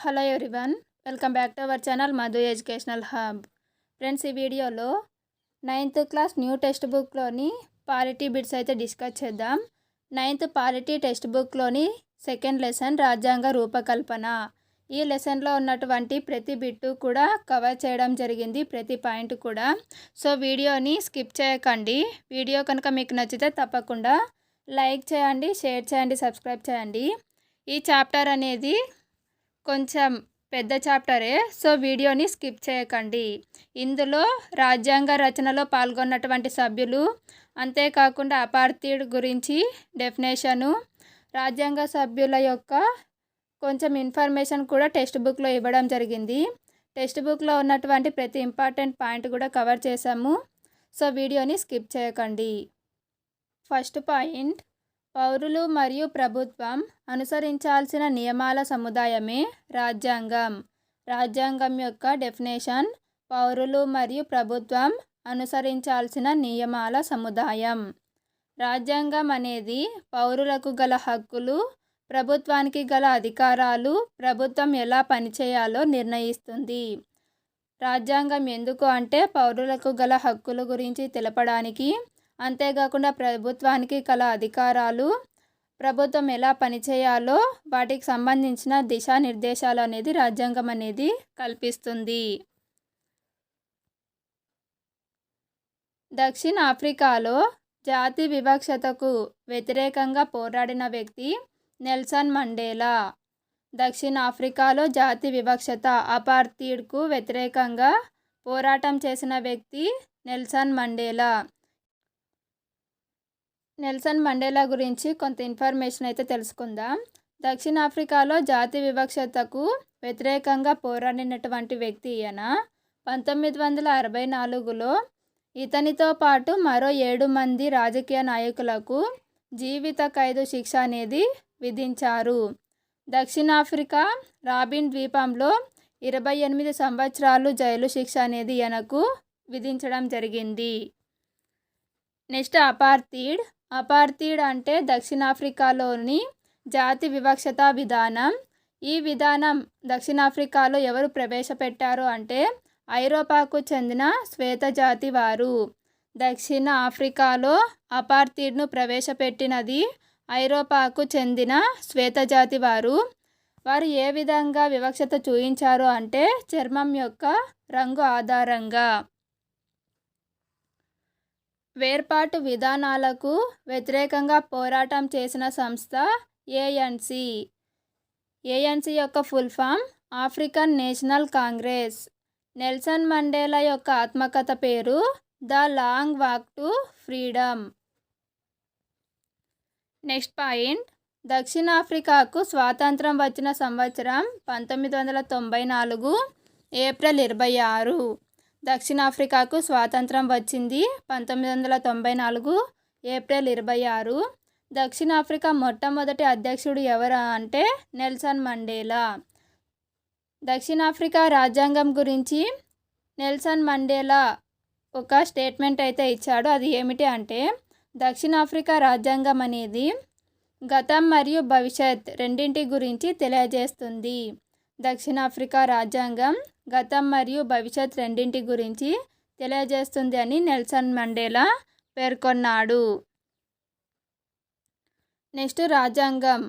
Hello everyone, welcome back to our channel Madhu educational hub. Friends, ఈ వీడియోలో 9th class new text బుక్లోని polity bits అయితే discuss చేద్దాం. 9th polity text బుక్లోని second lesson రాజ్యాంగ రూపకల్పన. ఈ లెసన్లో ఉన్నటువంటి ప్రతి బిట్టు కూడా కవర్ చేయడం జరిగింది, ప్రతి పాయింట్ కూడా. సో వీడియోని స్కిప్ చేయకండి. వీడియో కనుక మీకు నచ్చితే తప్పకుండా లైక్ చేయండి, షేర్ చేయండి, సబ్స్క్రైబ్ చేయండి. ఈ చాప్టర్ అనేది కొంచెం పెద్ద చాప్టరే, సో వీడియోని స్కిప్ చేయకండి. ఇందులో రాజ్యాంగ రచనలో పాల్గొన్నటువంటి సభ్యులు, అంతేకాకుండా అపార్థిడ్ గురించి డెఫినేషను, రాజ్యాంగ సభ్యుల యొక్క కొంచెం ఇన్ఫర్మేషన్ కూడా టెక్స్ట్ బుక్లో ఇవ్వడం జరిగింది. టెక్స్ట్ బుక్లో ఉన్నటువంటి ప్రతి ఇంపార్టెంట్ పాయింట్ కూడా కవర్ చేసాము. సో వీడియోని స్కిప్ చేయకండి. ఫస్ట్ పాయింట్, పౌరులు మరియు ప్రభుత్వం అనుసరించాల్సిన నియమాల సముదాయమే రాజ్యాంగం. రాజ్యాంగం యొక్క డెఫినేషన్: పౌరులు మరియు ప్రభుత్వం అనుసరించాల్సిన నియమాల సముదాయం. రాజ్యాంగం అనేది పౌరులకు గల హక్కులు, ప్రభుత్వానికి గల అధికారాలు, ప్రభుత్వం ఎలా పనిచేయాలో నిర్ణయిస్తుంది. రాజ్యాంగం ఎందుకు అంటే పౌరులకు గల హక్కుల గురించి తెలపడానికి, అంతేకాకుండా ప్రభుత్వానికి గల అధికారాలు, ప్రభుత్వం ఎలా పనిచేయాలో వాటికి సంబంధించిన దిశానిర్దేశాలు అనేది రాజ్యాంగం అనేది కల్పిస్తుంది. దక్షిణ ఆఫ్రికాలో జాతి వివక్షతకు వ్యతిరేకంగా పోరాడిన వ్యక్తి నెల్సన్ మండేలా. దక్షిణ ఆఫ్రికాలో జాతి వివక్షత, అపార్థిడ్కు వ్యతిరేకంగా పోరాటం చేసిన వ్యక్తి నెల్సన్ మండేలా. నెల్సన్ మండేలా గురించి కొంత ఇన్ఫర్మేషన్ అయితే తెలుసుకుందాం. దక్షిణాఫ్రికాలో జాతి వివక్షతకు వ్యతిరేకంగా పోరాడినటువంటి వ్యక్తి ఈయన. 1964లో ఇతనితో పాటు మరో 7 మంది రాజకీయ నాయకులకు జీవిత ఖైదు శిక్ష అనేది విధించారు. దక్షిణాఫ్రికా రాబిన్ ద్వీపంలో 28 సంవత్సరాలు జైలు శిక్ష అనేది ఈయనకు విధించడం జరిగింది. నెక్స్ట్, అపార్థిడ్. అపార్థిడ్ అంటే దక్షిణాఫ్రికాలోని జాతి వివక్షత విధానం. ఈ విధానం దక్షిణాఫ్రికాలో ఎవరు ప్రవేశపెట్టారు అంటే ఐరోపాకు చెందిన శ్వేత జాతి వారు. దక్షిణ ఆఫ్రికాలో అపార్థిడ్ను ప్రవేశపెట్టినది ఐరోపాకు చెందిన శ్వేత జాతి వారు. వారు ఏ విధంగా వివక్షత చూయించారు అంటే చర్మం యొక్క రంగు ఆధారంగా. వేర్పాటు విధానాలకు వ్యతిరేకంగా పోరాటం చేసిన సంస్థ ఏఎన్సి. ఏఎన్సి యొక్క full form African National Congress. Nelson Mandela యొక్క ఆత్మకథ పేరు the long walk to freedom. Next point, దక్షిణాఫ్రికాకు స్వాతంత్రం వచ్చిన సంవత్సరం 1994 ఏప్రిల్ 26. దక్షిణాఫ్రికాకు స్వాతంత్రం వచ్చింది 1994 ఏప్రిల్ 26. దక్షిణాఫ్రికా మొట్టమొదటి అధ్యక్షుడు ఎవరు అంటే నెల్సన్ మండేలా. దక్షిణాఫ్రికా రాజ్యాంగం గురించి నెల్సన్ మండేలా ఒక స్టేట్మెంట్ అయితే ఇచ్చాడు. అది ఏమిటి అంటే దక్షిణాఫ్రికా రాజ్యాంగం అనేది గతం మరియు భవిష్యత్ రెండింటి గురించి తెలియజేస్తుంది. దక్షిణాఫ్రికా రాజ్యాంగం గతం మరియు భవిష్యత్ రెండింటి గురించి తెలియజేస్తుంది అని నెల్సన్ మండేలా పేర్కొన్నాడు. నెక్స్ట్, రాజ్యాంగం.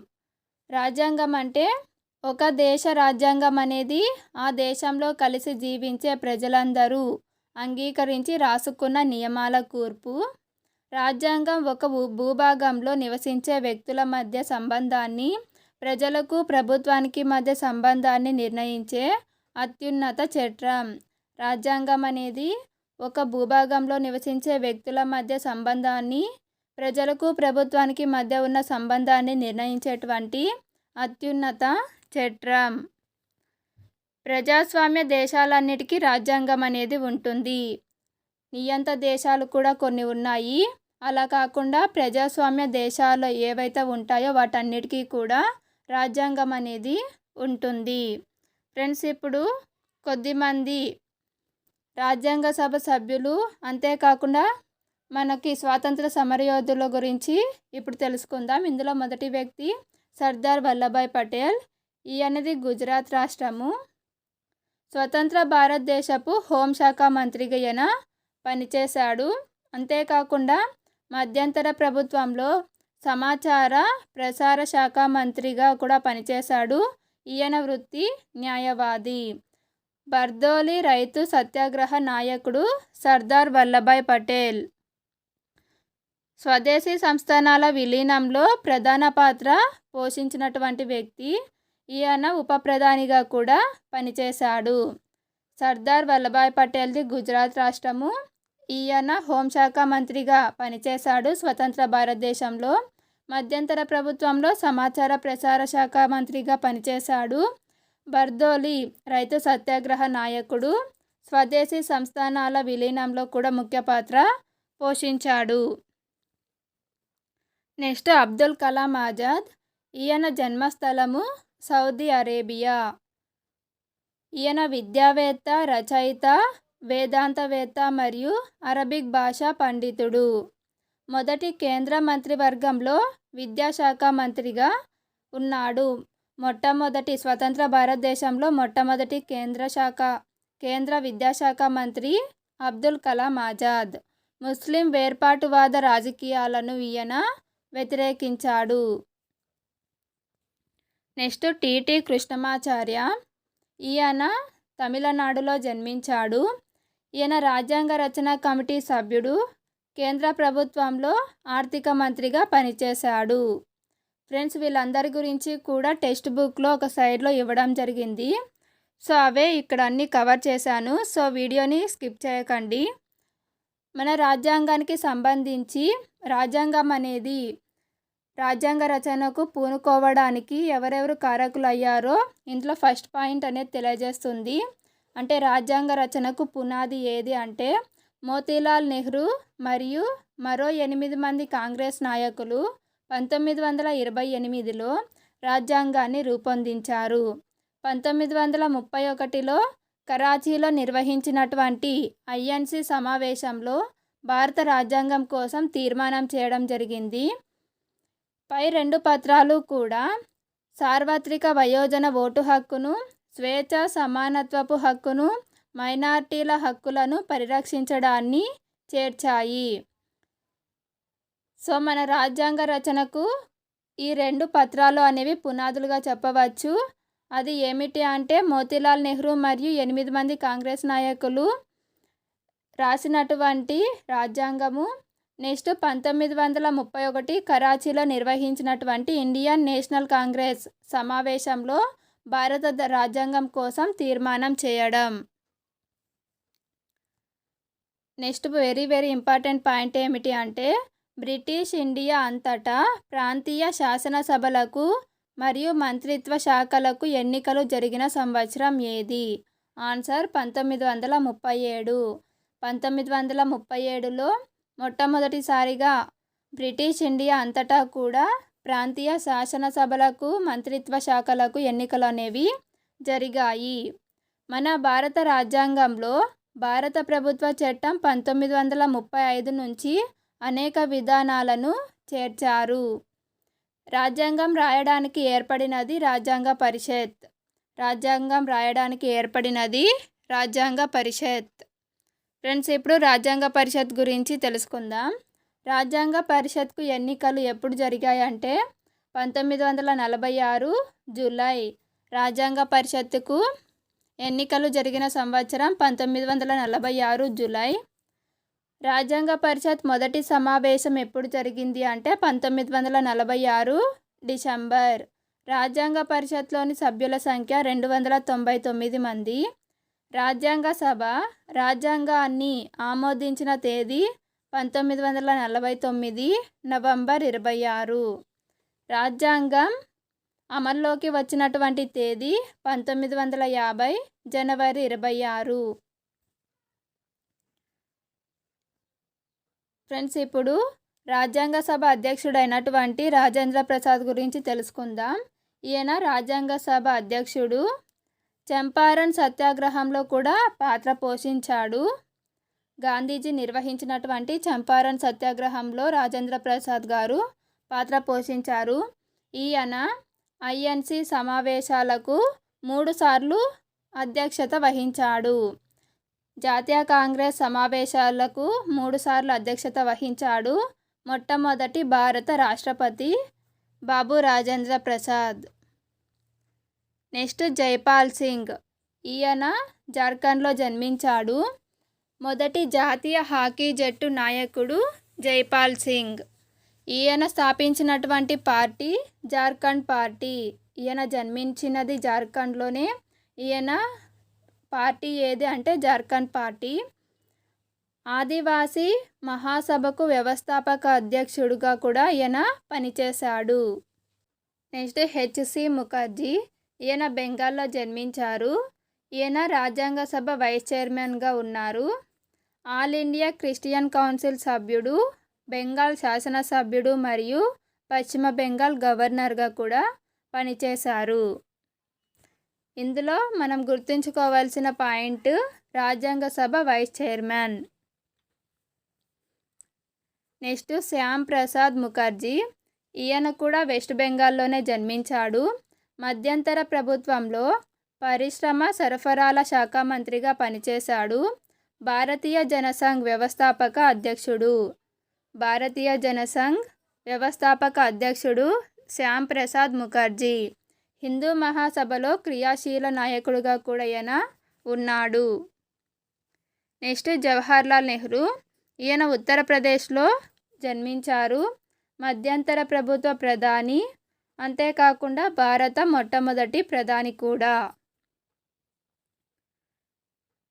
రాజ్యాంగం అంటే ఒక దేశ రాజ్యాంగం అనేది ఆ దేశంలో కలిసి జీవించే ప్రజలందరూ అంగీకరించి రాసుకున్న నియమాల కూర్పు. రాజ్యాంగం ఒక భూభాగంలో నివసించే వ్యక్తుల మధ్య సంబంధాన్ని, ప్రజలకు ప్రభుత్వానికి మధ్య సంబంధాన్ని నిర్ణయించే అత్యున్నత చట్టం. రాజ్యాంగం అనేది ఒక భూభాగంలో నివసించే వ్యక్తుల మధ్య సంబంధాన్ని, ప్రజలకు ప్రభుత్వానికి మధ్య ఉన్న సంబంధాన్ని నిర్ణయించేటువంటి అత్యున్నత చట్టం. ప్రజాస్వామ్య దేశాలన్నిటికీ రాజ్యాంగం అనేది ఉంటుంది. నియంత దేశాలు కూడా కొన్ని ఉన్నాయి. అలా కాకుండా ప్రజాస్వామ్య దేశాలు ఏవైతే ఉంటాయో వాటన్నిటికీ కూడా రాజ్యాంగం అనేది ఉంటుంది. ఫ్రెండ్స్, ఇప్పుడు కొద్దిమంది రాజ్యాంగ సభ సభ్యులు, అంతేకాకుండా మనకి స్వాతంత్ర సమరయోధుల గురించి ఇప్పుడు తెలుసుకుందాం. ఇందులో మొదటి వ్యక్తి సర్దార్ వల్లభాయ్ పటేల్. ఈయనది గుజరాత్ రాష్ట్రము. స్వతంత్ర భారతదేశపు హోంశాఖ మంత్రిగా ఈయన పనిచేశాడు. అంతేకాకుండా మధ్యంతర ప్రభుత్వంలో సమాచార ప్రసార శాఖ మంత్రిగా కూడా పనిచేశాడు. ఈయన వృత్తి న్యాయవాది. బర్దోలి రైతు సత్యాగ్రహ నాయకుడు సర్దార్ వల్లభాయ్ పటేల్. స్వదేశీ సంస్థానాల విలీనంలో ప్రధాన పాత్ర పోషించినటువంటి వ్యక్తి. ఈయన ఉప ప్రధానిగా కూడా పనిచేశాడు. సర్దార్ వల్లభాయ్ పటేల్ది గుజరాత్ రాష్ట్రము. ఈయన హోంశాఖ మంత్రిగా పనిచేశాడు స్వతంత్ర భారతదేశంలో. మధ్యంతర ప్రభుత్వంలో సమాచార ప్రసార శాఖ మంత్రిగా పనిచేశాడు. బర్దోలి రైతు సత్యాగ్రహ నాయకుడు. స్వదేశీ సంస్థానాల విలీనంలో కూడా ముఖ్య పాత్ర పోషించాడు. నెక్స్ట్ అబ్దుల్ కలాం ఆజాద్. ఈయన జన్మస్థలము సౌదీ అరేబియా. ఈయన విద్యావేత్త, రచయిత, వేదాంతవేత్త మరియు అరబిక్ భాషా పండితుడు. మొదటి కేంద్ర మంత్రివర్గంలో విద్యాశాఖ మంత్రిగా ఉన్నాడు. మొట్టమొదటి స్వతంత్ర భారతదేశంలో మొట్టమొదటి కేంద్ర విద్యాశాఖ మంత్రి అబ్దుల్ కలాం ఆజాద్. ముస్లిం వేర్పాటువాద రాజకీయాలను ఈయన వ్యతిరేకించాడు. Next TT Krishnamacharya. ఈయన తమిళనాడులో జన్మించాడు. ఈయన రాజ్యాంగ రచన కమిటీ సభ్యుడు. కేంద్ర ప్రభుత్వంలో ఆర్థిక మంత్రిగా పనిచేశాడు. ఫ్రెండ్స్, వీళ్ళందరి గురించి కూడా టెక్స్ట్ బుక్లో ఒక సైడ్లో ఇవ్వడం జరిగింది. సో అవే ఇక్కడ అన్నీ కవర్ చేశాను. సో వీడియోని స్కిప్ చేయకండి. మన రాజ్యాంగానికి సంబంధించి రాజ్యాంగం అనేది రాజ్యాంగ రచనకు పూనుకోవడానికి ఎవరెవరు కారకులు అయ్యారో ఇంట్లో ఫస్ట్ పాయింట్ అనేది తెలియజేస్తుంది. అంటే రాజ్యాంగ రచనకు పునాది ఏది అంటే మోతీలాల్ నెహ్రూ మరియు మరో 8 మంది కాంగ్రెస్ నాయకులు 1928లో రాజ్యాంగాన్ని రూపొందించారు. 1931లో కరాచీలో నిర్వహించినటువంటి ఐఎన్సి సమావేశంలో భారత రాజ్యాంగం కోసం తీర్మానం చేయడం జరిగింది. పై 2 పత్రాలు కూడా సార్వత్రిక వయోజన ఓటు హక్కును, స్వేచ్ఛ సమానత్వపు హక్కును, మైనార్టీల హక్కులను పరిరక్షించడాన్ని చేర్చాయి. సో మన రాజ్యాంగ రచనకు ఈ 2 పత్రాలు అనేవి పునాదులుగా చెప్పవచ్చు. అది ఏమిటి అంటే మోతీలాల్ నెహ్రూ మరియు 8 మంది కాంగ్రెస్ నాయకులు రాసినటువంటి రాజ్యాంగము. నెక్స్ట్ 1931 కరాచీలో నిర్వహించినటువంటి ఇండియన్ నేషనల్ కాంగ్రెస్ సమావేశంలో భారత రాజ్యాంగం కోసం తీర్మానం చేయడం. నెక్స్ట్ వెరీ ఇంపార్టెంట్ పాయింట్ ఏమిటి అంటే బ్రిటిష్ ఇండియా అంతటా ప్రాంతీయ శాసనసభలకు మరియు మంత్రిత్వ శాఖలకు ఎన్నికలు జరిగిన సంవత్సరం ఏది? ఆన్సర్ 1937. 1937లో మొట్టమొదటిసారిగా బ్రిటిష్ ఇండియా అంతటా కూడా ప్రాంతీయ శాసనసభలకు మంత్రిత్వ శాఖలకు ఎన్నికలు అనేవి జరిగాయి. మన భారత రాజ్యాంగంలో భారత ప్రభుత్వ చట్టం 1935 నుంచి అనేక విధానాలను చేర్చారు. రాజ్యాంగం రాయడానికి ఏర్పడినది రాజ్యాంగ పరిషత్. ఫ్రెండ్స్, ఇప్పుడు రాజ్యాంగ పరిషత్ గురించి తెలుసుకుందాం. రాజ్యాంగ పరిషత్కు ఎన్నికలు ఎప్పుడు జరిగాయంటే 1946 జూలై. రాజ్యాంగ పరిషత్తుకు ఎన్నికలు జరిగిన సంవత్సరం 1946 జూలై. రాజ్యాంగ పరిషత్ మొదటి సమావేశం ఎప్పుడు జరిగింది అంటే 1946 డిసెంబర్. రాజ్యాంగ పరిషత్లోని సభ్యుల సంఖ్య 299 మంది. రాజ్యాంగ సభ రాజ్యాంగాన్ని ఆమోదించిన తేదీ 1949 నవంబర్ 26. రాజ్యాంగం అమల్లోకి వచ్చినటువంటి తేదీ 1950 జనవరి 26. ఫ్రెండ్స్, ఇప్పుడు రాజ్యాంగ సభ అధ్యక్షుడైనటువంటి రాజేంద్ర ప్రసాద్ గురించి తెలుసుకుందాం. ఈయన రాజ్యాంగ సభ అధ్యక్షుడు. చంపారణ్ సత్యాగ్రహంలో కూడా పాత్ర పోషించాడు. గాంధీజీ నిర్వహించినటువంటి చంపారణ్ సత్యాగ్రహంలో రాజేంద్ర ప్రసాద్ గారు పాత్ర పోషించారు. ఈయన ఐఎన్సి సమావేశాలకు 3 సార్లు అధ్యక్షత వహించాడు. జాతీయ కాంగ్రెస్ సమావేశాలకు 3 సార్లు అధ్యక్షత వహించాడు. మొట్టమొదటి భారత రాష్ట్రపతి బాబు రాజేంద్ర ప్రసాద్. నెక్స్ట్ జైపాల్ సింగ్. ఈయన జార్ఖండ్లో జన్మించాడు. మొదటి జాతీయ హాకీ జట్టు నాయకుడు జైపాల్ సింగ్. ఈయన స్థాపించినటువంటి పార్టీ జార్ఖండ్ పార్టీ. ఈయన జన్మించినది జార్ఖండ్లోనే. ఈయన పార్టీ ఏది అంటే జార్ఖండ్ పార్టీ. ఆదివాసీ మహాసభకు వ్యవస్థాపక అధ్యక్షుడిగా కూడా ఈయన పనిచేశాడు. Next H C Mukherjee. ఈయన బెంగాల్లో జన్మించారు. ఈయన రాజ్యాంగ సభ వైస్ చైర్మన్గా ఉన్నారు. ఆల్ ఇండియా క్రిస్టియన్ కౌన్సిల్ సభ్యుడు, బెంగాల్ శాసనసభ్యుడు మరియు పశ్చిమ బెంగాల్ గవర్నర్గా కూడా పనిచేశారు. ఇందులో మనం గుర్తుంచుకోవాల్సిన పాయింట్ రాజ్యాంగ సభ vice chairman. Next Shyam Prasad Mukherjee. ఈయన కూడా వెస్ట్ బెంగాల్లోనే జన్మించాడు. మధ్యంతర ప్రభుత్వంలో పరిశ్రమ సరఫరాల శాఖ మంత్రిగా పనిచేశాడు. భారతీయ జనసంఘ్ వ్యవస్థాపక అధ్యక్షుడు. భారతీయ జనసంఘ్ వ్యవస్థాపక అధ్యక్షుడు శ్యామ్ ప్రసాద్ ముఖర్జీ. హిందూ మహాసభలో క్రియాశీల నాయకుడిగా కూడా ఈయన ఉన్నాడు. నెక్స్ట్ జవహర్లాల్ నెహ్రూ. ఈయన ఉత్తరప్రదేశ్లో జన్మించారు. మధ్యంతర ప్రభుత్వ ప్రధాని, అంతేకాకుండా భారత మొట్టమొదటి ప్రధాని కూడా.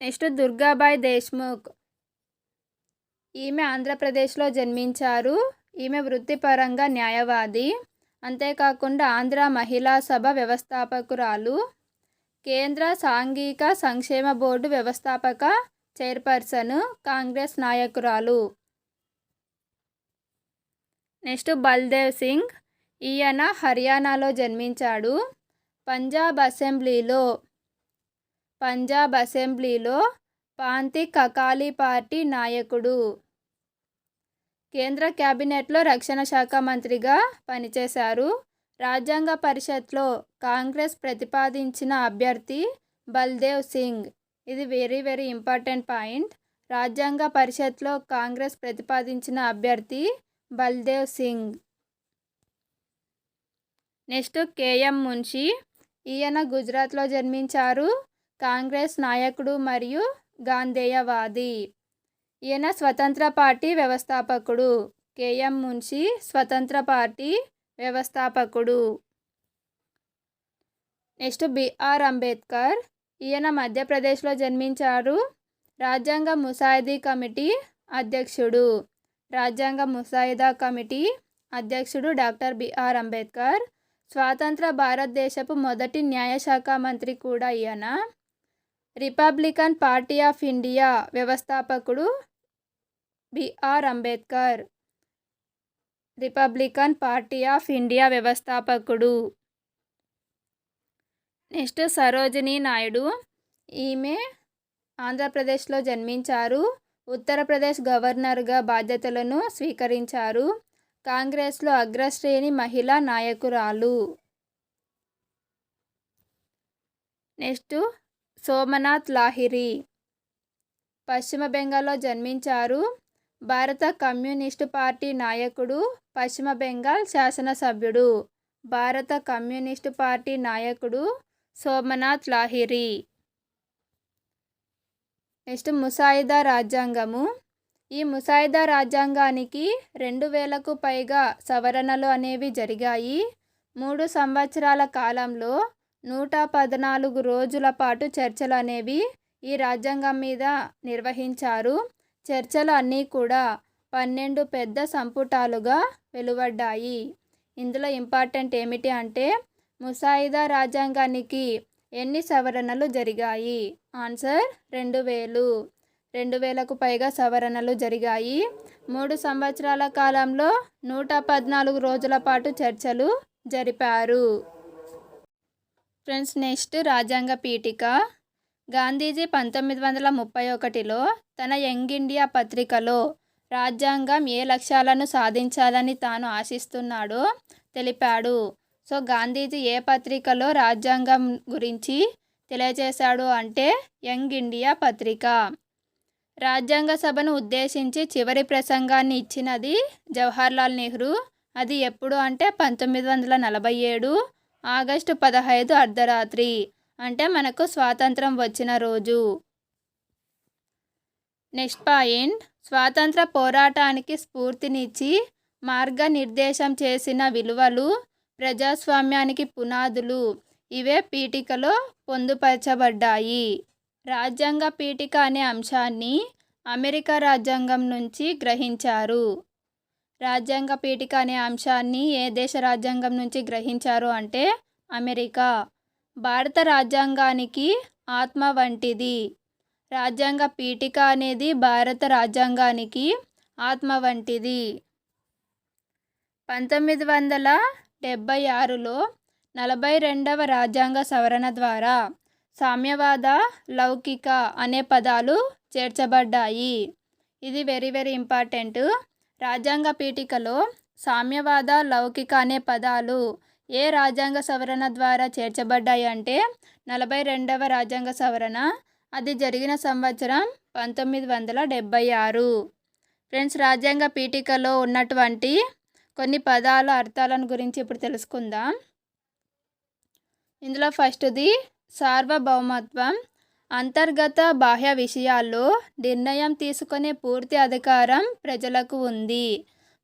నెక్స్ట్ దుర్గాబాయ్ దేశ్ముఖ్. ఈమె ఆంధ్రప్రదేశ్లో జన్మించారు. ఈమె వృత్తిపరంగా న్యాయవాది, అంతేకాకుండా ఆంధ్ర మహిళా సభ వ్యవస్థాపకురాలు, కేంద్ర సాంఘిక సంక్షేమ బోర్డు వ్యవస్థాపక చైర్పర్సన్, కాంగ్రెస్ నాయకురాలు. నెక్స్ట్ బల్దేవ్ సింగ్. ఈయన హర్యానాలో జన్మించాడు. పంజాబ్ అసెంబ్లీలో పాంతిక్ అకాలీ పార్టీ నాయకుడు. కేంద్ర క్యాబినెట్లో రక్షణ శాఖ మంత్రిగా పనిచేశారు. రాజ్యాంగ పరిషత్లో కాంగ్రెస్ ప్రతిపాదించిన అభ్యర్థి బల్దేవ్ సింగ్. ఇది వెరీ ఇంపార్టెంట్ పాయింట్. రాజ్యాంగ పరిషత్లో కాంగ్రెస్ ప్రతిపాదించిన అభ్యర్థి బల్దేవ్ సింగ్. నెక్స్ట్ కేఎం మున్షి. ఈయన గుజరాత్లో జన్మించారు. కాంగ్రెస్ నాయకుడు మరియు గాంధేయవాది. ఈయన స్వతంత్ర పార్టీ వ్యవస్థాపకుడు. కేఎం మున్షి స్వతంత్ర పార్టీ వ్యవస్థాపకుడు. Next B R Ambedkar. ఈయన మధ్యప్రదేశ్లో జన్మించారు. రాజ్యాంగ ముసాయిదా కమిటీ అధ్యక్షుడు. రాజ్యాంగ ముసాయిదా కమిటీ అధ్యక్షుడు డాక్టర్ బిఆర్ అంబేద్కర్. స్వాతంత్ర భారతదేశపు మొదటి న్యాయశాఖ మంత్రి కూడా ఈయన. రిపబ్లికన్ పార్టీ ఆఫ్ ఇండియా వ్యవస్థాపకుడు B R Ambedkar. Republican Party of India వ్యవస్థాపకుడు. నెక్స్ట్ సరోజినీ నాయుడు. ఈమె ఆంధ్రప్రదేశ్లో జన్మించారు. ఉత్తరప్రదేశ్ గవర్నర్గా బాధ్యతలను స్వీకరించారు. కాంగ్రెస్లో అగ్రశ్రేణి మహిళా నాయకురాలు. నెక్స్ట్ సోమనాథ్ లాహిరి. పశ్చిమ బెంగాల్లో జన్మించారు. భారత కమ్యూనిస్టు పార్టీ నాయకుడు, పశ్చిమ బెంగాల్ శాసనసభ్యుడు. భారత కమ్యూనిస్టు పార్టీ నాయకుడు సోమనాథ్ లాహిరి. నెక్స్ట్ ముసాయిదా రాజ్యాంగము. ఈ ముసాయిదా రాజ్యాంగానికి 2000కు పైగా సవరణలు అనేవి జరిగాయి. 3 సంవత్సరాల కాలంలో 114 రోజుల పాటు చర్చలు అనేవి ఈ రాజ్యాంగం మీద నిర్వహించారు. చర్చలు అన్నీ కూడా 12 పెద్ద సంపుటాలుగా వెలువడ్డాయి. ఇందులో ఇంపార్టెంట్ ఏమిటి అంటే ముసాయిదా రాజ్యాంగానికి ఎన్ని సవరణలు జరిగాయి? ఆన్సర్ 2000. 2000కు పైగా సవరణలు జరిగాయి. 3 సంవత్సరాల కాలంలో 114 రోజుల పాటు చర్చలు జరిపారు. ఫ్రెండ్స్, నెక్స్ట్ రాజ్యాంగ పీఠిక. గాంధీజీ 1931లో తన యంగ్ ఇండియా పత్రికలో రాజ్యాంగం ఏ లక్ష్యాలను సాధించాలని తాను ఆశిస్తున్నాడో తెలిపాడు. సో గాంధీజీ ఏ పత్రికలో రాజ్యాంగం గురించి తెలియజేశాడు అంటే యంగ్ ఇండియా పత్రిక. రాజ్యాంగ సభను ఉద్దేశించి చివరి ప్రసంగాన్ని ఇచ్చినది జవహర్లాల్ నెహ్రూ. అది ఎప్పుడు అంటే 1947 ఆగస్టు 15 అర్ధరాత్రి, అంటే మనకు స్వాతంత్రం వచ్చిన రోజు. నెక్స్ట్ పాయింట్, స్వాతంత్ర పోరాటానికి స్ఫూర్తినిచ్చి మార్గనిర్దేశం చేసిన విలువలు, ప్రజాస్వామ్యానికి పునాదులు ఇవే పీఠికలో పొందుపరచబడ్డాయి. రాజ్యాంగ పీఠిక అనే అంశాన్ని అమెరికా రాజ్యాంగం నుంచి గ్రహించారు. రాజ్యాంగ పీఠిక అనే అంశాన్ని ఏ దేశ రాజ్యాంగం నుంచి గ్రహించారు అంటే అమెరికా. భారత రాజ్యాంగానికి ఆత్మ వంటిది. రాజ్యాంగ పీఠిక అనేది భారత రాజ్యాంగానికి ఆత్మ వంటిది. 1976లో 42వ రాజ్యాంగ సవరణ ద్వారా సామ్యవాద, లౌకిక అనే పదాలు చేర్చబడ్డాయి. ఇది వెరీ ఇంపార్టెంట్. రాజ్యాంగ పీఠికలో సామ్యవాద, లౌకిక అనే పదాలు ఏ రాజ్యాంగ సవరణ ద్వారా చేర్చబడ్డాయి అంటే 42వ రాజ్యాంగ సవరణ. అది జరిగిన సంవత్సరం 1976. ఫ్రెండ్స్, రాజ్యాంగ పీఠికలో ఉన్నటువంటి కొన్ని పదాల అర్థాలను గురించి ఇప్పుడు తెలుసుకుందాం. ఇందులో ఫస్ట్ది సార్వభౌమత్వం. అంతర్గత బాహ్య విషయాల్లో నిర్ణయం తీసుకునే పూర్తి అధికారం ప్రజలకు ఉంది.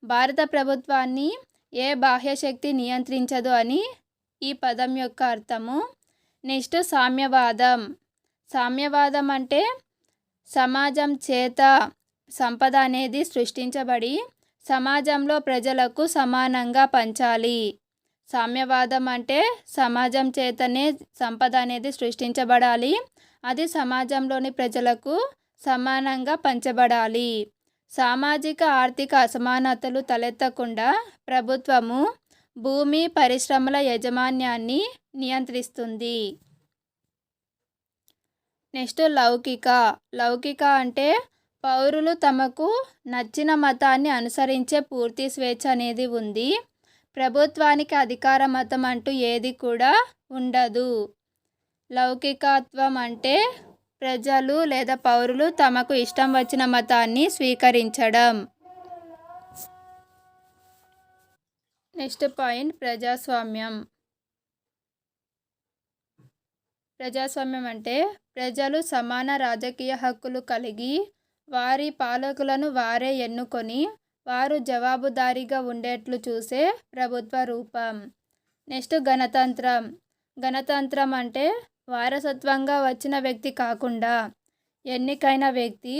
భారత ప్రభుత్వాన్ని ఏ బాహ్య శక్తి నియంత్రించదు అని ఈ పదం యొక్క అర్థము. నెక్స్ట్ సామ్యవాదం. సామ్యవాదం అంటే సమాజం చేత సంపద అనేది సృష్టించబడి సమాజంలో ప్రజలకు సమానంగా పంచాలి. సామ్యవాదం అంటే సమాజం చేతనే సంపద అనేది సృష్టించబడాలి, అది సమాజంలోని ప్రజలకు సమానంగా పంచబడాలి. సామాజిక ఆర్థిక అసమానతలు తలెత్తకుండా ప్రభుత్వము భూమి, పరిశ్రమల యాజమాన్యాన్ని నియంత్రిస్తుంది. నెక్స్ట్ లౌకిక. లౌకిక అంటే పౌరులు తమకు నచ్చిన మతాన్ని అనుసరించే పూర్తి స్వేచ్ఛ అనేది ఉంది. ప్రభుత్వానికి అధికార మతం అంటూ ఏది కూడా ఉండదు. లౌకికత్వం అంటే ప్రజలు లేదా పౌరులు తమకు ఇష్టం వచ్చిన మతాన్ని స్వీకరించడం. నెక్స్ట్ పాయింట్ ప్రజాస్వామ్యం. ప్రజాస్వామ్యం అంటే ప్రజలు సమాన రాజకీయ హక్కులు కలిగి వారి పాలకులను వారే ఎన్నుకొని వారు జవాబుదారీగా ఉండేట్లు చూసే ప్రభుత్వ రూపం. నెక్స్ట్ గణతంత్రం. గణతంత్రం అంటే వారసత్వంగా వచ్చిన వ్యక్తి కాకుండా ఎన్నికైన వ్యక్తి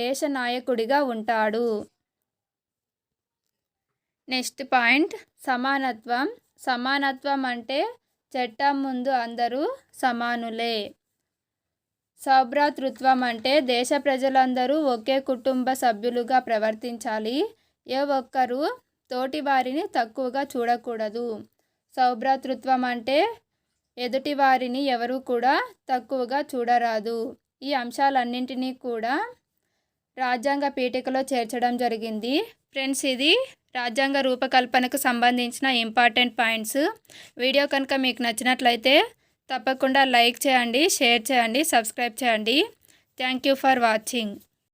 దేశ నాయకుడిగా ఉంటాడు. నెక్స్ట్ పాయింట్ సమానత్వం. సమానత్వం అంటే చట్టం ముందు అందరూ సమానులే. సౌభ్రాతృత్వం అంటే దేశ ప్రజలందరూ ఒకే కుటుంబ సభ్యులుగా ప్రవర్తించాలి, ఏ ఒక్కరూ తోటి వారిని తక్కువగా చూడకూడదు. సౌభ్రాతృత్వం అంటే ఎదుటి వారిని ఎవరు కూడా తక్కువగా చూడరాదు. ఈ అంశాలన్నింటినీ కూడా రాజ్యాంగ పీఠికలో చేర్చడం జరిగింది. ఫ్రెండ్స్, ఇది రాజ్యాంగ రూపకల్పనకు సంబంధించిన ఇంపార్టెంట్ పాయింట్స్. వీడియో కనుక మీకు నచ్చినట్లయితే తప్పకుండా లైక్ చేయండి, షేర్ చేయండి, సబ్స్క్రైబ్ చేయండి. Thank you for watching.